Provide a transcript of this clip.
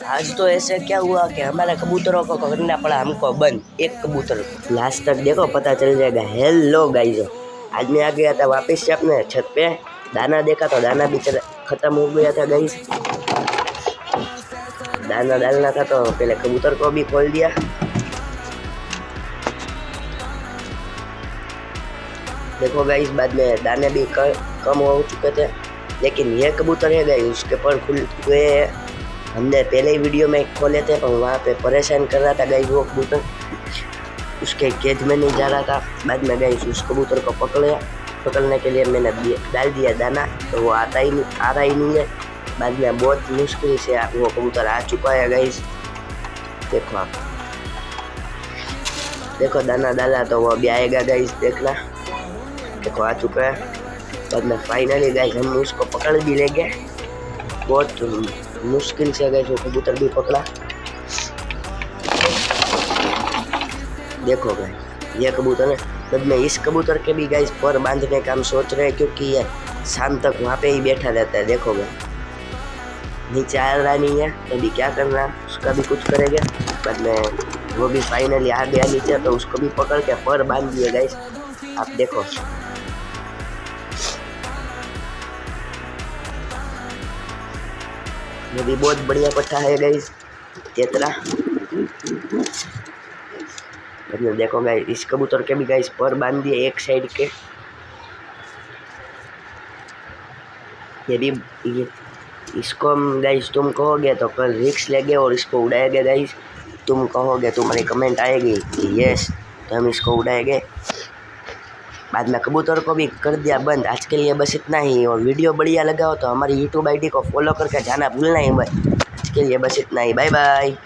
आज तो ऐसे क्या हुआ कि हमारे कबूतरों को करना पड़ा हमको बंद, एक कबूतर। लास्ट तक देखो, पता चल जाएगा। हेलो गाइस, आज मैं आ गया था वापस से अपने छत पे। दाना देखा तो दाना भी खत्म हो गया था गाइस। दाना डालना था तो पहले कबूतर को भी खोल दिया। देखो गाइस, बाद में दाने भी कम हो चुके थे, लेकिन ये कबूतर है गाइस, उसके पर खुल हुए हैं। हमने पहले ही वीडियो में खोले थे, पर वहाँ पे परेशान कर रहा था गाइस वो कबूतर, उसके केज में नहीं जा रहा था। बाद में गाइस उस कबूतर को पकड़ने के लिए मैंने डाल दिया दाना, तो वो आ रहा ही नहीं है। बाद में बहुत मुश्किल से वो कबूतर आ चुका है गाइस। देखो आप, देखो दाना डाला तो वो अभी आएगा गाइस, देखना। देखो आ चुका है। बाद में फाइनली गाइस हम उसको पकड़ भी लेंगे। बहुत मुश्किल से गाइस वो कबूतर भी पकड़ा। देखो गाइस ये कबूतर है। बाद में इस कबूतर के भी गाइस पर बांधने का हम सोच रहे हैं, क्योंकि ये शाम तक वहाँ पे ही बैठा रहता है। देखो गाइस नीचे आ रहा नहीं है, तो अभी क्या करना, उसका भी कुछ करेंगे। बाद में वो भी फाइनली आ गया नीचे, तो उसको भी पकड़ के पर बांध दिए गाइस। आप देखो, ये भी बहुत बढ़िया पट्टा है गाइस, तेतरा। देखो गाइस इस कबूतर के भी गाइस पर बांध दिए एक साइड के। इसको हम गाइस, तुम कहोगे तो कल रिक्स लेंगे और इसको उड़ाएंगे गाइस। तुम कहोगे, तुम्हारी कमेंट आएगी कि यस, तो हम इसको उड़ाएंगे। बाद में कबूतर को भी कर दिया बंद। आज के लिए बस इतना ही, और वीडियो बढ़िया लगा हो तो हमारी यूट्यूब आईडी को फॉलो करके जाना भूलना ही मत। आज के लिए बस इतना ही, बाय बाय।